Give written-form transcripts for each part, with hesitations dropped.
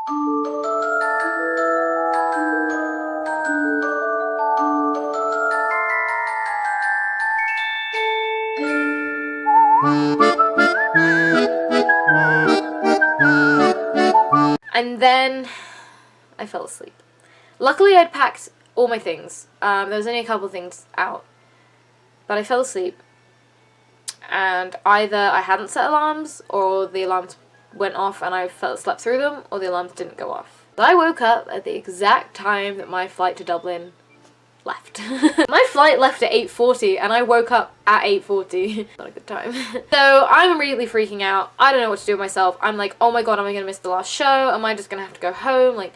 And then I fell asleep. Luckily I'd packed all my things. There was only a couple of things out. But I fell asleep. And either I hadn't set alarms, or the alarms went off and I slept through them, or the alarms didn't go off. So I woke up at the exact time that my flight to Dublin left. My flight left at 8:40 and I woke up at 8:40. Not a good time. So I'm immediately freaking out. I don't know what to do with myself. I'm like, oh my god, am I gonna miss the last show? Am I just gonna have to go home? Like,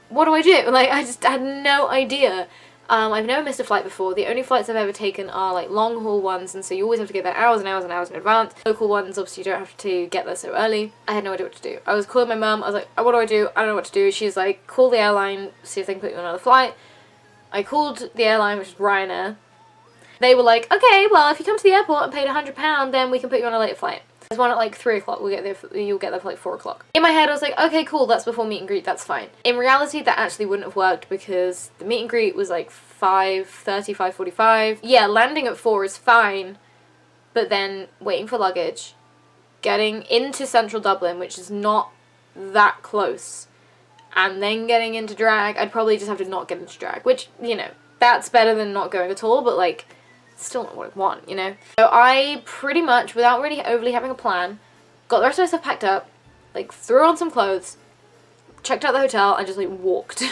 what do I do? Like, I just had no idea. I've never missed a flight before. The only flights I've ever taken are like long haul ones, and so you always have to get there hours and hours and hours in advance. Local ones, obviously you don't have to get there so early. I had no idea what to do. I was calling my mum. I was like, what do I do? I don't know what to do. She's like, call the airline, see if they can put you on another flight. I called the airline, which is Ryder. They were like, okay, well, if you come to the airport and paid £100, then we can put you on a later flight. There's one at like 3 o'clock, you'll get there for like 4 o'clock. In my head, I was like, okay, cool, that's before meet and greet, that's fine. In reality, that actually wouldn't have worked because the meet and greet was like 5:30, 5:45. Yeah, landing at 4 is fine, but then waiting for luggage, getting into central Dublin, which is not that close, and then getting into drag, I'd probably just have to not get into drag, which, you know, that's better than not going at all, but like, still not what I want, you know? So I pretty much, without really overly having a plan, got the rest of my stuff packed up, like threw on some clothes, checked out the hotel, and just like walked.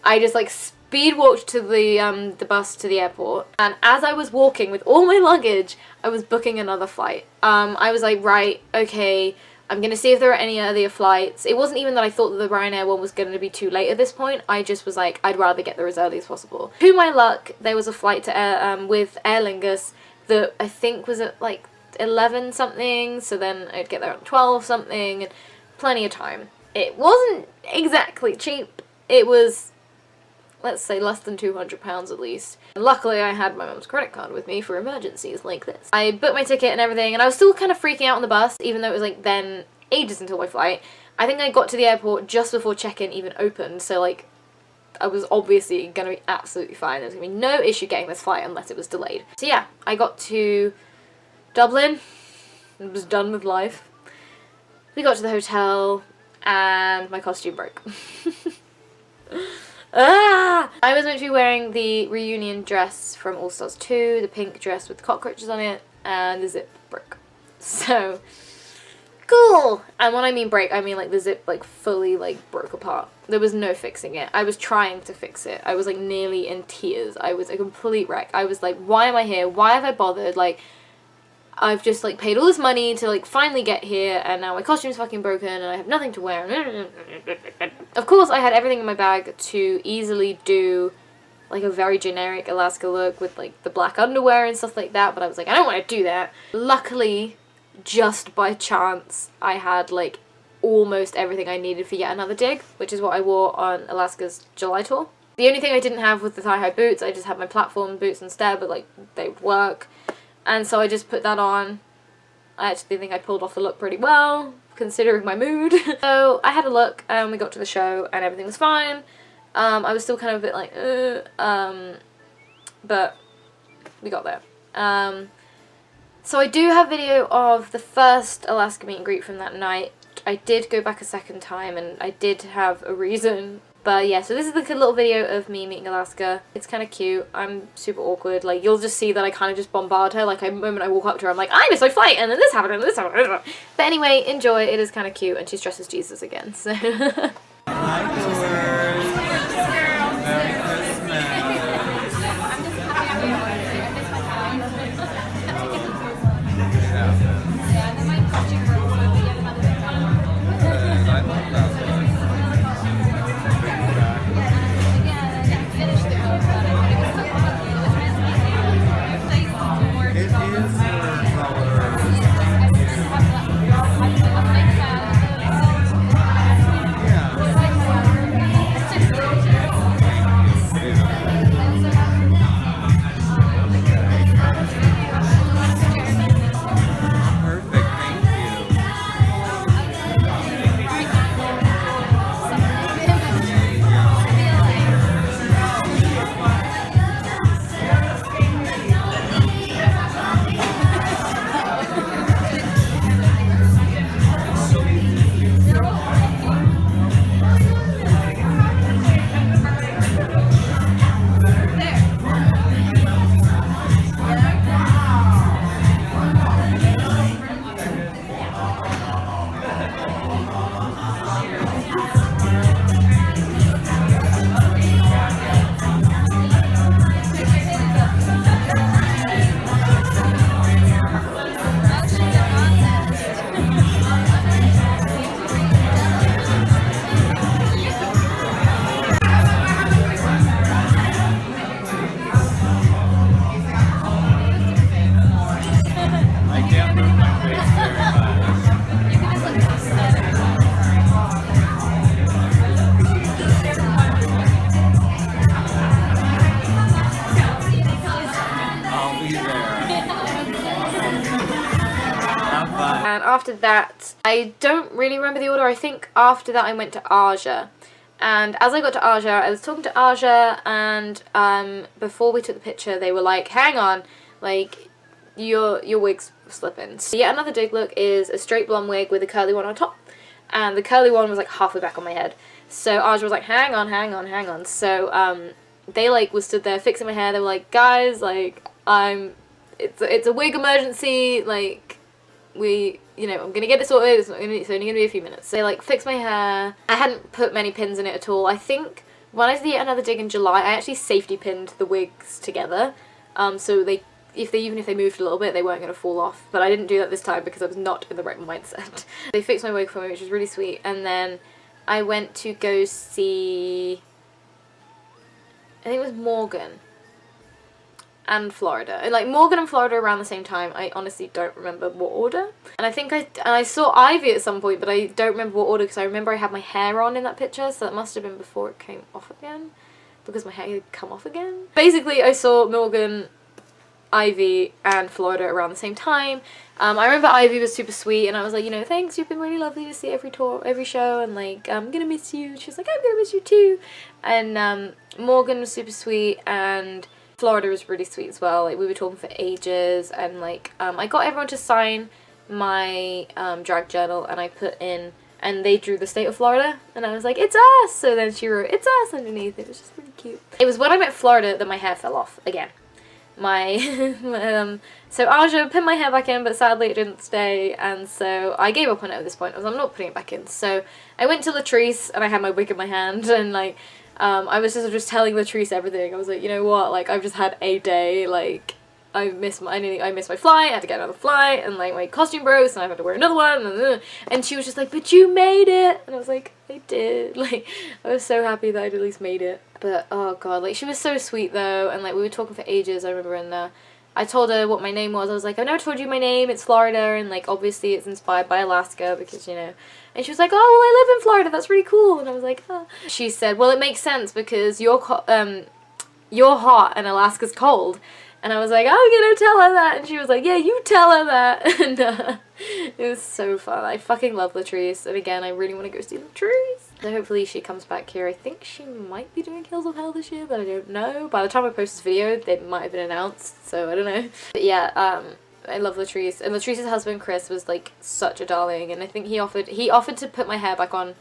I just like speed walked to the bus to the airport, and as I was walking with all my luggage, I was booking another flight. I was like, right, okay, I'm gonna see if there are any other flights. It wasn't even that I thought that the Ryanair one was gonna be too late at this point. I just was like, I'd rather get there as early as possible. To my luck, there was a flight to with Aer Lingus that I think was at like 11 something, so then I'd get there at 12 something, and plenty of time. It wasn't exactly cheap. It was, let's say, less than £200 at least. And luckily I had my mum's credit card with me for emergencies like this. I booked my ticket and everything, and I was still kind of freaking out on the bus, even though it was like then ages until my flight. I think I got to the airport just before check-in even opened, so like I was obviously gonna be absolutely fine. There was gonna be no issue getting this flight unless it was delayed. So yeah, I got to Dublin and was done with life. We got to the hotel and my costume broke. Ah! I was meant to be wearing the reunion dress from All Stars 2, the pink dress with the cockroaches on it, and the zip broke. So, cool! And when I mean break, I mean like the zip like fully like broke apart. There was no fixing it. I was trying to fix it. I was like nearly in tears. I was a complete wreck. I was like, why am I here? Why have I bothered? Like, I've just like paid all this money to like finally get here, and now my costume's fucking broken and I have nothing to wear. Of course I had everything in my bag to easily do like a very generic Alaska look with like the black underwear and stuff like that, but I was like, I don't want to do that. Luckily, just by chance, I had like almost everything I needed for yet another dig, which is what I wore on Alaska's July tour. The only thing I didn't have was the thigh-high boots. I just had my platform boots instead, but like they would work. And so I just put that on. I actually think I pulled off the look pretty well, considering my mood. So I had a look, and we got to the show, and everything was fine. I was still kind of a bit like, but we got there. So I do have video of the first Alaska meet and greet from that night. I did go back a second time, and I did have a reason. But yeah, so this is like a little video of me meeting Alaska. It's kind of cute. I'm super awkward. Like, you'll just see that I kind of just bombard her. Like, the moment I walk up to her, I'm like, I missed my flight, and then this happened, and this happened. But anyway, enjoy. It is kind of cute, and she's dressed as Jesus again, so. Hi, George. Merry Christmas. after that, I don't really remember the order. I think after that I went to Aja. And as I got to Aja, I was talking to Aja, and before we took the picture, they were like, hang on, like, your wig's slipping. So yet another dig look is a straight blonde wig with a curly one on top. And the curly one was like halfway back on my head. So Aja was like, hang on. So they like was stood there fixing my hair. They were like, guys, like, it's a wig emergency, like, I'm gonna get this sorted, it's only gonna be a few minutes. So they like fixed my hair. I hadn't put many pins in it at all. I think when I did yet another dig in July, I actually safety pinned the wigs together. So even if they moved a little bit, they weren't gonna fall off. But I didn't do that this time because I was not in the right mindset. They fixed my wig for me, which was really sweet. And then I went to go see, I think it was Morgan and Florida. And like Morgan and Florida around the same time. I honestly don't remember what order. And I think I saw Ivy at some point, but I don't remember what order because I remember I had my hair on in that picture, so that must have been before it came off again, because my hair had come off again. Basically, I saw Morgan, Ivy, and Florida around the same time. I remember Ivy was super sweet, and I was like, thanks, you've been really lovely to see every show, and like, I'm gonna miss you. She was like, I'm gonna miss you too. And Morgan was super sweet, and Florida was really sweet as well. Like, we were talking for ages, and like I got everyone to sign my drag journal, and I put in, and they drew the state of Florida, and I was like, it's us. So then she wrote it's us underneath. It was just really cute. It was when I met Florida that my hair fell off again. So Aja pinned my hair back in, but sadly it didn't stay, and so I gave up on it at this point. I'm not putting it back in. So I went to Latrice, and I had my wig in my hand, and like I was just telling Latrice everything. I was like, you know what, like, I've just had a day, like, I missed my flight, I had to get another flight, and like my costume broke, and I had to wear another one, and she was just like, but you made it, and I was like, I did. Like, I was so happy that I'd at least made it. But oh god, like, she was so sweet though, and like we were talking for ages. I remember, and I told her what my name was. I was like, I've never told you my name, it's Florida, and like obviously it's inspired by Alaska because and she was like, oh, well, I live in Florida, that's really cool. And I was like, oh. She said, well, it makes sense because you're hot and Alaska's cold. And I was like, I'm gonna tell her that. And she was like, yeah, you tell her that. And it was so fun. I fucking love Latrice. And again, I really want to go see Latrice. So hopefully she comes back here. I think she might be doing Hills of Hell this year, but I don't know. By the time I post this video, they might have been announced. So I don't know. But yeah, I love Latrice. And Latrice's husband, Chris, was like such a darling. And I think he offered to put my hair back on.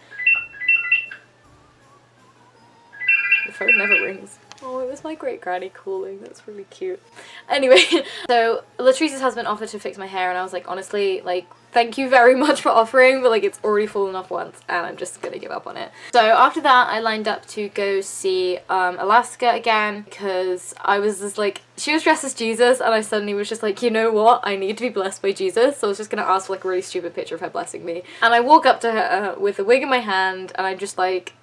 The phone never rings. Oh, it was my great granny calling. That's really cute. Anyway, so Latrice's husband offered to fix my hair, and I was like, honestly, like, thank you very much for offering, but like, it's already fallen off once, and I'm just gonna give up on it. So after that, I lined up to go see Alaska again, because I was just like, she was dressed as Jesus, and I suddenly was just like, you know what? I need to be blessed by Jesus. So I was just gonna ask for like a really stupid picture of her blessing me. And I walk up to her with a wig in my hand, and I'm just like,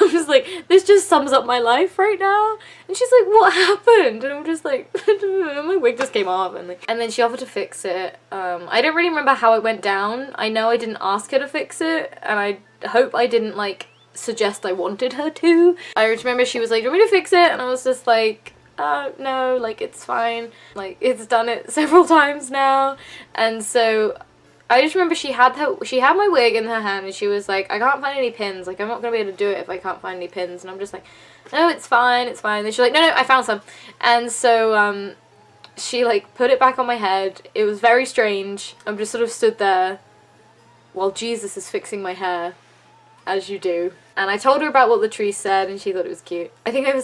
I'm just like, this just sums up my life right now. And she's like, what happened? And I'm just like, my wig just came off. And then she offered to fix it. I don't really remember how it went down. I know I didn't ask her to fix it, and I hope I didn't like suggest I wanted her to. I remember she was like, do you want me to fix it? And I was just like, no, like, it's fine. Like, it's done it several times now. And so I just remember she had my wig in her hand, and she was like, I can't find any pins, like, I'm not gonna be able to do it if I can't find any pins. And I'm just like, no, it's fine, it's fine. Then she's like, no, I found some. And so she like put it back on my head. It was very strange. I'm just sort of stood there while Jesus is fixing my hair, as you do. And I told her about what Latrice said, and she thought it was cute. I think I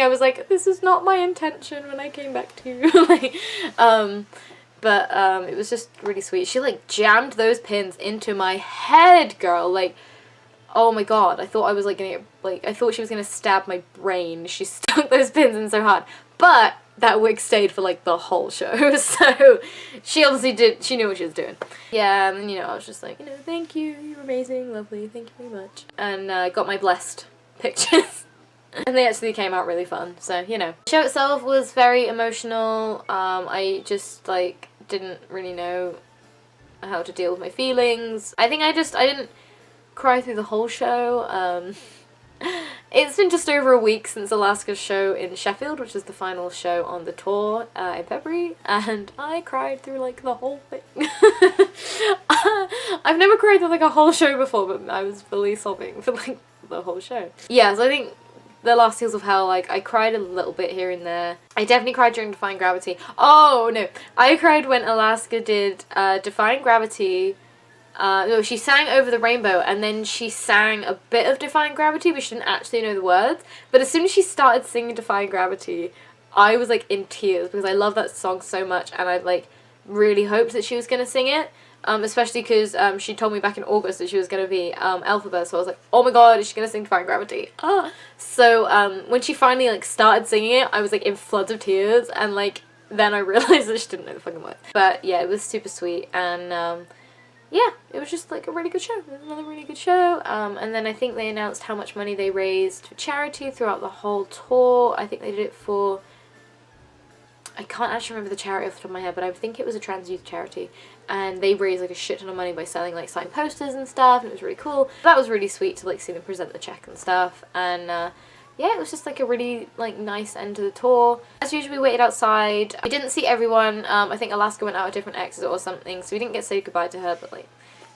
was like, this is not my intention when I came back to you. Like, but it was just really sweet. She like jammed those pins into my head, girl. Like, oh my god, I thought I was like gonna get, like, I thought she was gonna stab my brain. She stuck those pins in so hard. But that wig stayed for like the whole show, so she obviously she knew what she was doing. Yeah, and then, I was just like, thank you, you're amazing, lovely, thank you very much. And I got my blessed pictures. And they actually came out really fun, so, The show itself was very emotional. I just, like, didn't really know how to deal with my feelings. I think I didn't cry through the whole show. It's been just over a week since Alaska's show in Sheffield, which is the final show on the tour in February, and I cried through like the whole thing. I've never cried through like a whole show before, but I was fully sobbing for like the whole show. Yeah, so I think the last Heels of Hell, like, I cried a little bit here and there. I definitely cried during Defying Gravity. Oh, no. I cried when Alaska did Defying Gravity. No, she sang Over the Rainbow, and then she sang a bit of Defying Gravity, but she didn't actually know the words. But as soon as she started singing Defying Gravity, I was, like, in tears, because I love that song so much, and I, like, really hoped that she was going to sing it. Especially because she told me back in August that she was going to be Alphabet, so I was like, oh my god, is she going to sing Defying Gravity? So when she finally, like, started singing it, I was, like, in floods of tears, and, like, then I realised that she didn't know the fucking words. But, yeah, it was super sweet, and, yeah, it was just like a really good show. It was another really good show. And then I think they announced how much money they raised for charity throughout the whole tour. I think they did it for, I can't actually remember the charity off the top of my head, but I think it was a trans youth charity. And they raised like a shit ton of money by selling like signed posters and stuff, and it was really cool. That was really sweet to like see them present the check and stuff. And yeah, it was just like a really like nice end to the tour. As usual, we waited outside. We didn't see everyone. I think Alaska went out a different exit or something, so we didn't get to say goodbye to her, but like,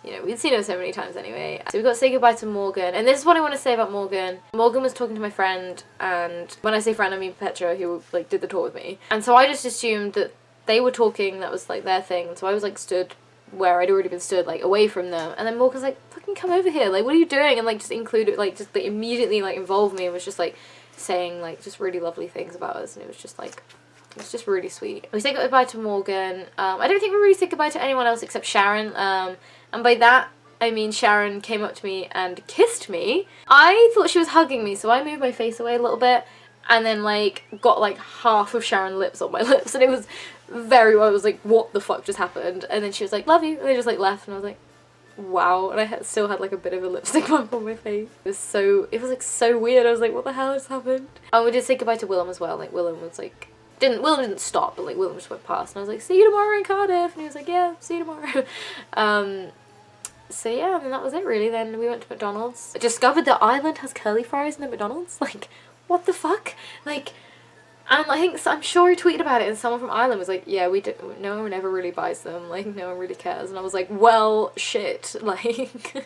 you know, we'd seen her so many times anyway. So we got to say goodbye to Morgan, and this is what I want to say about Morgan. Morgan was talking to my friend, and when I say friend, I mean Petra, who like did the tour with me. And so I just assumed that they were talking, that was like their thing, so I was like stood where I'd already been stood, like away from them, and then Morgan's like, fucking come over here, like what are you doing? And like just included, like just like immediately like involved me and was just like saying like just really lovely things about us, and it was just like, it was just really sweet. We said goodbye to Morgan. I don't think we really said goodbye to anyone else except Sharon, and by that I mean Sharon came up to me and kissed me. I thought she was hugging me, so I moved my face away a little bit, and then like got like half of Sharon's lips on my lips, and it was very well, I was like, what the fuck just happened? And then she was like, love you, and they just like left, and I was like, wow. And I still had like a bit of a lipstick mark on my face. It was like so weird. I was like, what the hell has happened? And we did say goodbye to Willam as well. Like Willam was like, Willam didn't stop, but like Willam just went past, and I was like, see you tomorrow in Cardiff, and he was like, yeah, see you tomorrow. So yeah, and that was it really. Then we went to McDonald's. I discovered that Ireland has curly fries in the McDonald's. Like, what the fuck? Like, and I think, I'm sure I tweeted about it, and someone from Ireland was like, yeah, no one ever really buys them, like, no one really cares. And I was like, well, shit, like,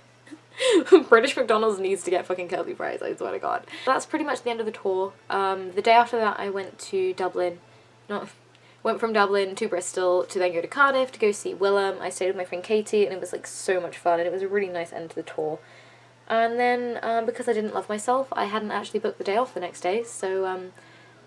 British McDonald's needs to get fucking curly fries, I swear to god. That's pretty much the end of the tour. The day after that, I went to Dublin. Went from Dublin to Bristol to then go to Cardiff to go see Willam. I stayed with my friend Katie, and it was like so much fun, and it was a really nice end to the tour. And then, because I didn't love myself, I hadn't actually booked the day off the next day, so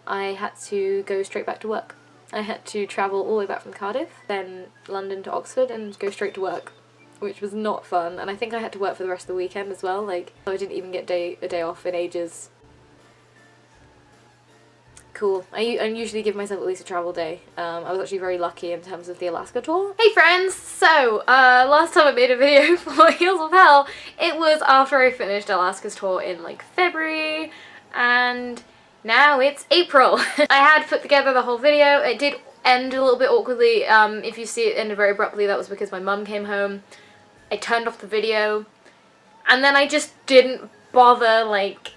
I had to go straight back to work. I had to travel all the way back from Cardiff, then London to Oxford, and go straight to work, which was not fun. And I think I had to work for the rest of the weekend as well, like, I didn't even get a day off in ages. Cool. I usually give myself at least a travel day. I was actually very lucky in terms of the Alaska tour. Hey friends! So, last time I made a video for Heels of Hell, it was after I finished Alaska's tour in like February, and now it's April. I had put together the whole video. It did end a little bit awkwardly. If you see it ended very abruptly, that was because my mum came home. I turned off the video, and then I just didn't bother like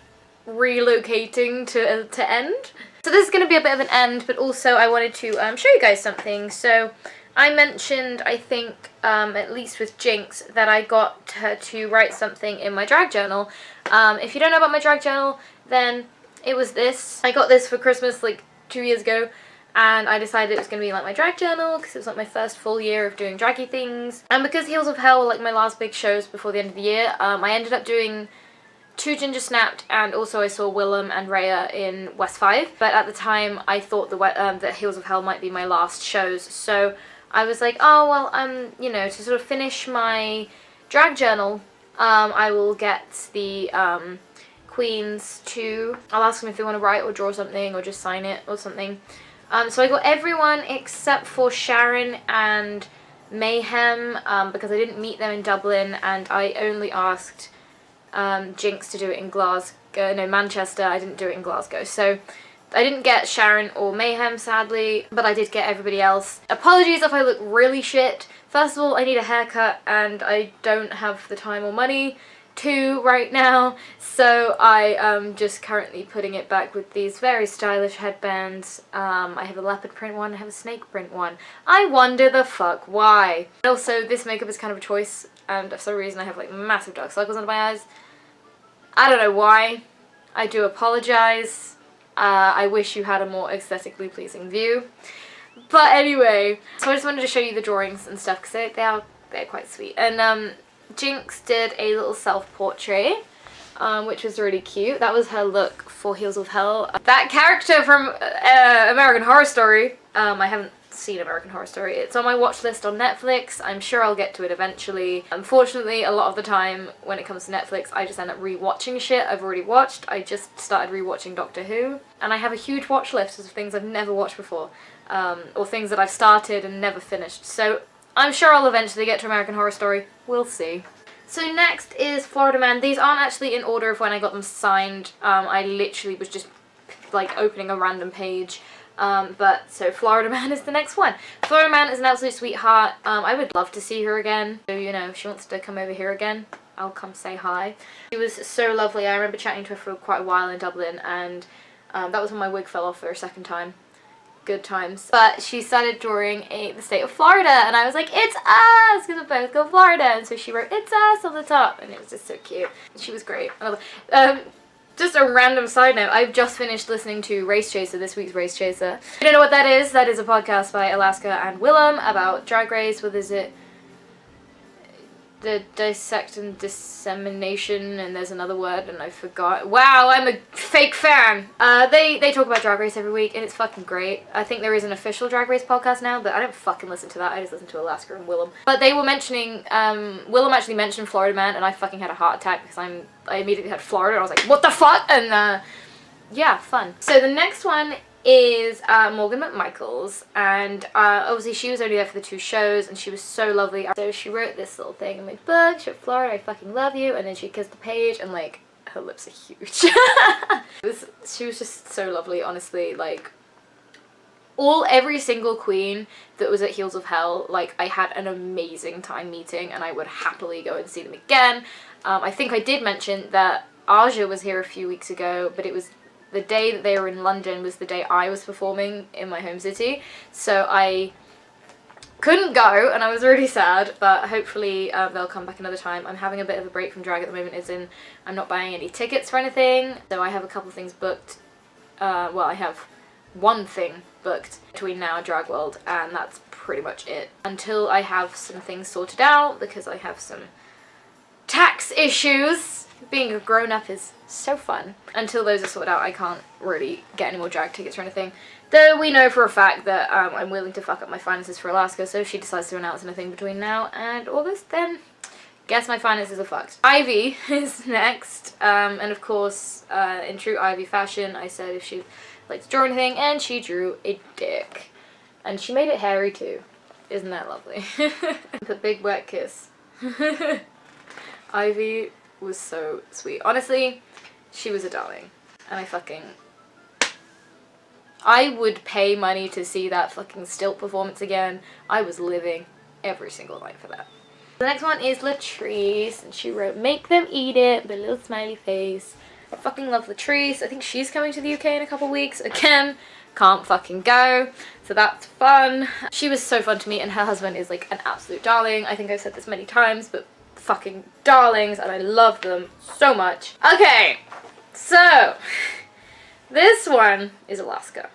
relocating to end. So this is going to be a bit of an end, but also I wanted to show you guys something. So I mentioned, I think, at least with Jinkx, that I got her to write something in my drag journal. If you don't know about my drag journal, then it was this. I got this for Christmas like 2 years ago, and I decided it was going to be like my drag journal because it was like my first full year of doing draggy things. And because Heels of Hell were like my last big shows before the end of the year, I ended up doing 2 Ginger Snapped, and also I saw Willam and Rhea in West 5, but at the time I thought that Heels of Hell might be my last shows, so I was like, oh well, you know, to sort of finish my drag journal, I will get the queens to, I'll ask them if they want to write or draw something or just sign it or something. So I got everyone except for Sharon and Mayhem, because I didn't meet them in Dublin, and I only asked Jinkx to do it in Manchester. I didn't do it in Glasgow, so I didn't get Sharon or Mayhem, sadly, but I did get everybody else. Apologies if I look really shit. First of all, I need a haircut, and I don't have the time or money 2 right now, so I am just currently putting it back with these very stylish headbands. I have a leopard print one, I have a snake print one. I wonder the fuck why. Also, this makeup is kind of a choice, and for some reason I have like massive dark circles under my eyes. I don't know why. I do apologize. I wish you had a more aesthetically pleasing view. But anyway, so I just wanted to show you the drawings and stuff because they're quite sweet. And Jinkx did a little self-portrait, which was really cute. That was her look for Heels of Hell. That character from American Horror Story, I haven't seen American Horror Story. It's on my watch list on Netflix. I'm sure I'll get to it eventually. Unfortunately, a lot of the time when it comes to Netflix, I just end up rewatching shit I've already watched. I just started rewatching Doctor Who, and I have a huge watch list of things I've never watched before, or things that I've started and never finished. So I'm sure I'll eventually get to American Horror Story. We'll see. So next is Florida Man. These aren't actually in order of when I got them signed. I literally was just like opening a random page. So Florida Man is the next one. Florida Man is an absolute sweetheart. I would love to see her again. So, you know, if she wants to come over here again, I'll come say hi. She was so lovely. I remember chatting to her for quite a while in Dublin, and that was when my wig fell off for a second time. Good times. But she started drawing the state of Florida, and I was like, it's us, because we both go Florida. And so she wrote, it's us on the top, and it was just so cute. She was great. Just a random side note, I've just finished listening to Race Chaser, this week's Race Chaser. If you don't know what that is a podcast by Alaska and Willam about Drag Race. What is it? The dissect and dissemination, and there's another word and I forgot. Wow, I'm a fake fan. They talk about Drag Race every week and it's fucking great. I think there is an official Drag Race podcast now, but I don't fucking listen to that. I just listen to Alaska and Willam. But they were mentioning, Willam actually mentioned Florida Man, and I fucking had a heart attack because I immediately had Florida and I was like, what the fuck? And yeah, fun. So the next one is Morgue and McMichaels, and obviously she was only there for the 2 shows, and she was so lovely. So she wrote this little thing in my book, she wrote, Florida, I fucking love you, and then she kissed the page, and like, her lips are huge. She was just so lovely, honestly. Like, every single queen that was at Heels of Hell, like, I had an amazing time meeting, and I would happily go and see them again. I think I did mention that Aja was here a few weeks ago, but it was the day that they were in London was the day I was performing in my home city, so I couldn't go and I was really sad, but hopefully they'll come back another time. I'm having a bit of a break from drag at the moment, as in I'm not buying any tickets for anything, so I have a couple things booked. Well, I have one thing booked between now and Drag World, and that's pretty much it. Until I have some things sorted out, because I have some tax issues. Being a grown-up is so fun. Until those are sorted out, I can't really get any more drag tickets or anything. Though we know for a fact that I'm willing to fuck up my finances for Alaska, so if she decides to announce anything between now and August, then guess my finances are fucked. Ivy is next, and of course, in true Ivy fashion, I said if she'd like to draw anything, and she drew a dick. And she made it hairy too. Isn't that lovely? The big wet kiss. Ivy was so sweet. Honestly, she was a darling. And I would pay money to see that fucking stilt performance again. I was living every single night for that. The next one is Latrice, and she wrote, make them eat it, with a little smiley face. I fucking love Latrice. I think she's coming to the UK in a couple weeks. Again, can't fucking go. So that's fun. She was so fun to meet, and her husband is like an absolute darling. I think I've said this many times, but fucking darlings, and I love them so much. Okay, so this one is Alaska.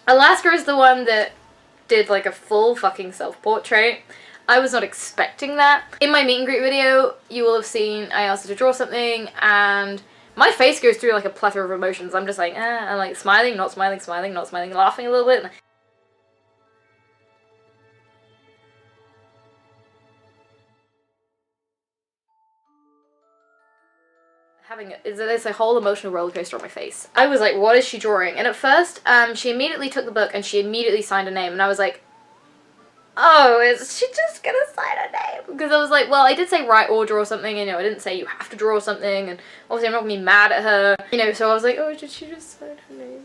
Alaska is the one that did like a full fucking self-portrait. I was not expecting that. In my meet and greet video, you will have seen I asked her to draw something, and my face goes through like a plethora of emotions. I'm just like, I'm like smiling, not smiling, smiling, not smiling, laughing a little bit. There's a whole emotional roller coaster on my face. I was like, what is she drawing? And at first, she immediately took the book and she immediately signed a name, and I was like, oh, is she just gonna sign a name? Because I was like, well, I did say write or draw something, and, you know, I didn't say you have to draw something, and obviously I'm not gonna be mad at her, you know, so I was like, oh, did she just sign her name?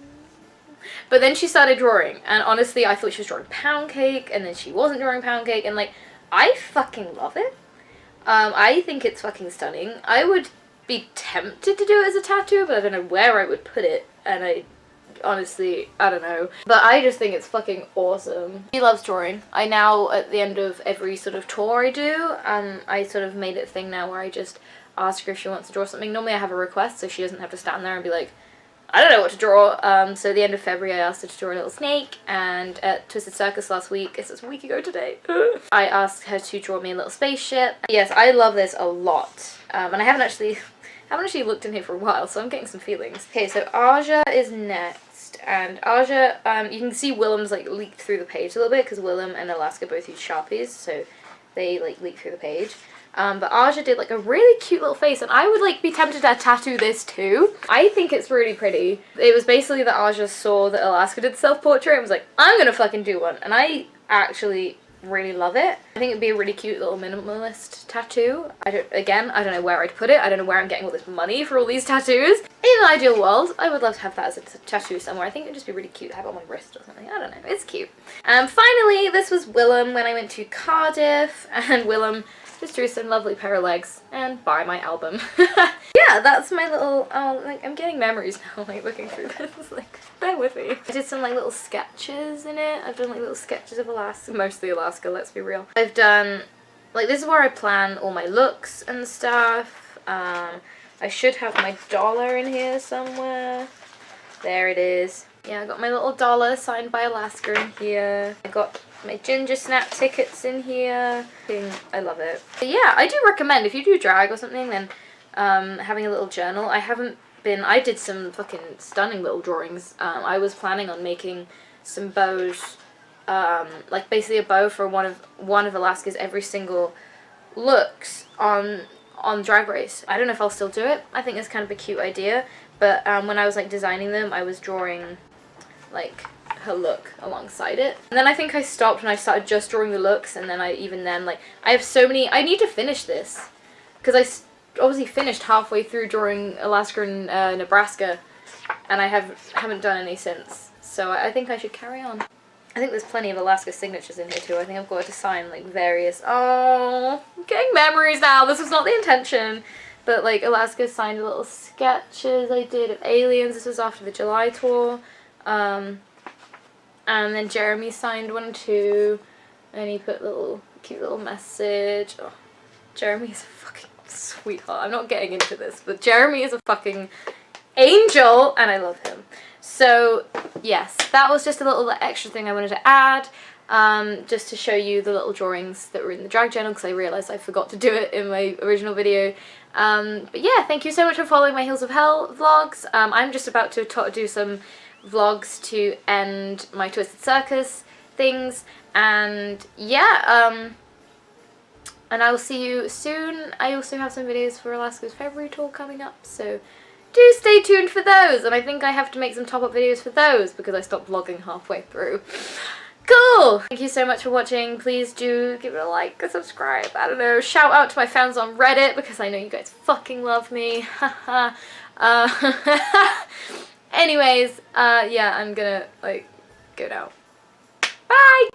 But then she started drawing, and honestly, I thought she was drawing pound cake, and then she wasn't drawing pound cake, and like, I fucking love it. I think it's fucking stunning. I would be tempted to do it as a tattoo, but I don't know where I would put it, and I honestly, I don't know. But I just think it's fucking awesome. She loves drawing. I now, at the end of every sort of tour I do, I sort of made it a thing now where I just ask her if she wants to draw something. Normally I have a request, so she doesn't have to stand there and be like, I don't know what to draw. So at the end of February I asked her to draw a little snake, and at Twisted Circus last week, this was a week ago today, I asked her to draw me a little spaceship. Yes, I love this a lot. And I haven't actually looked in here for a while, so I'm getting some feelings. Okay, so Aja is next, and Aja, you can see Willam's like leaked through the page a little bit, because Willam and Alaska both use Sharpies, so they like leak through the page. But Aja did like a really cute little face, and I would like be tempted to tattoo this too. I think it's really pretty. It was basically that Aja saw that Alaska did self-portrait and was like, I'm gonna fucking do one, and I actually really love it. I think it'd be a really cute little minimalist tattoo. I don't know where I'd put it. I don't know where I'm getting all this money for all these tattoos. In an ideal world, I would love to have that as a tattoo somewhere. I think it'd just be really cute to have it on my wrist or something. I don't know. It's cute. Finally, this was Willam when I went to Cardiff, and Willam just drew some lovely pair of legs and buy my album. Yeah, that's my little, like, I'm getting memories now, like, looking through this, like, bear with me. I did some, like, little sketches in it. I've done, like, little sketches of Alaska, mostly Alaska, let's be real. I've done, like, this is where I plan all my looks and stuff. I should have my dollar in here somewhere. There it is. Yeah, I got my little dollar signed by Alaska in here. I got my Ginger Snap tickets in here. I love it. But yeah, I do recommend, if you do drag or something, then having a little journal. I did some fucking stunning little drawings. I was planning on making some bows, like basically a bow for one of Alaska's every single looks on Drag Race. I don't know if I'll still do it. I think it's kind of a cute idea, but when I was like designing them, I was drawing like her look alongside it. And then I think I stopped and I started just drawing the looks, and then I have so many, I need to finish this, because I obviously finished halfway through drawing Alaska and Nebraska, and I haven't done any since. So I think I should carry on. I think there's plenty of Alaska signatures in here too. I think I've got to sign like various, oh, I'm getting memories now. This was not the intention. But like Alaska signed little sketches I did of aliens. This was after the July tour. And then Jeremy signed one too, and he put little cute little message. Oh, Jeremy is a fucking sweetheart. I'm not getting into this, but Jeremy is a fucking angel, and I love him. So yes, that was just a little extra thing I wanted to add, just to show you the little drawings that were in the drag journal, because I realised I forgot to do it in my original video. But yeah, thank you so much for following my Heels of Hell vlogs. I'm just about to do some vlogs to end my Twisted Circus things, and yeah, and I will see you soon. I also have some videos for Alaska's February tour coming up, so do stay tuned for those, and I think I have to make some top-up videos for those because I stopped vlogging halfway through. Cool! Thank you so much for watching. Please do give it a like, a subscribe, I don't know, shout out to my fans on Reddit because I know you guys fucking love me. Haha. Anyways, yeah, I'm gonna, like, go now. Bye!